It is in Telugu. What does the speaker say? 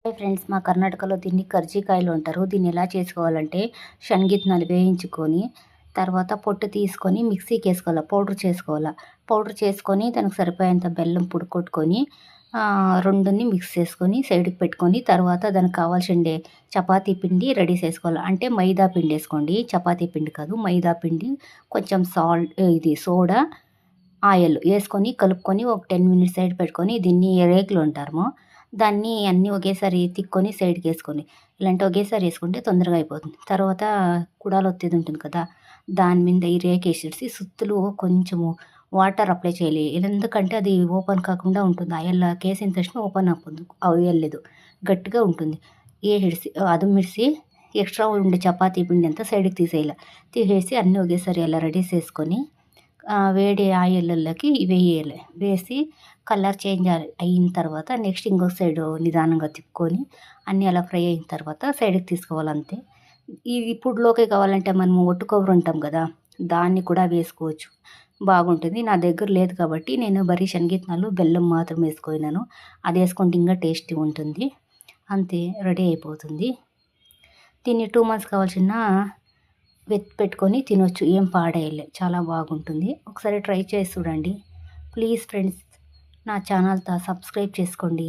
హాయ్ ఫ్రెండ్స్, మా కర్ణాటకలో దీన్ని కర్జికాయలు అంటారు. దీన్ని ఎలా చేసుకోవాలంటే శనగిత్తనాలు వేయించుకొని తర్వాత పొట్టు తీసుకొని మిక్సీకి వేసుకోవాలి, పౌడర్ చేసుకొని దానికి సరిపోయేంత బెల్లం పొడి కొట్టుకొని రెండుని మిక్స్ చేసుకొని సైడ్కి పెట్టుకొని తర్వాత దానికి కావాల్సిండే చపాతీ పిండి రెడీ చేసుకోవాలి. అంటే మైదా పిండి వేసుకోండి, చపాతీ పిండి కాదు, మైదా పిండి, కొంచెం సాల్ట్, ఇది సోడా, ఆయిల్ వేసుకొని కలుపుకొని ఒక 10 మినిట్స్ సైడ్ పెట్టుకొని దీన్ని రేకులు అంటాము. దాన్ని అన్నీ ఒకేసారి తిక్కొని సైడ్కి వేసుకొని, ఇలాంటి ఒకేసారి వేసుకుంటే తొందరగా అయిపోతుంది. తర్వాత కుడాలు ఒత్తేది ఉంటుంది కదా, దాని మీద ఈ రేకు వేసేసి సుత్తులు కొంచెము వాటర్ అప్లై చేయాలి. ఎందుకంటే అది ఓపెన్ కాకుండా ఉంటుంది. ఆయిల్లోకి వేసిన తక్షణ ఓపెన్ అవ్వలేదు, గట్టిగా ఉంటుంది. వేసేసి అదుమిడిసి ఎక్స్ట్రా ఉండే చపాతీ పిండి అంతా సైడ్కి తీసేసి అన్నీ ఒకేసారి అలా రెడీ చేసుకొని వేడి ఆయిల్లోకి వేయాలి. వేసి కలర్ చేంజ్ అయిన తర్వాత నెక్స్ట్ ఇంకొక సైడు నిదానంగా తిప్పుకొని అన్నీ అలా ఫ్రై అయిన తర్వాత సైడ్కి తీసుకోవాలి, అంతే. ఇప్పుడులోకి కావాలంటే మనము ఒట్టు కొబ్బరి ఉంటాం కదా, దాన్ని కూడా వేసుకోవచ్చు, బాగుంటుంది. నా దగ్గర లేదు కాబట్టి నేను బరీ శనగిత్తనాలు బెల్లం మాత్రం వేసుకున్నాను. అది వేసుకుంటే ఇంకా టేస్టీ ఉంటుంది, అంతే, రెడీ అయిపోతుంది. దీన్ని 2 మంత్స్ కావాల్సిన పెట్టుకొని తినొచ్చు, ఏం పాడేయలే, చాలా బాగుంటుంది. ఒకసారి ట్రై చేసి చూడండి ప్లీజ్ ఫ్రెండ్స్. నా ఛానల్ సబ్స్క్రైబ్ చేసుకోండి.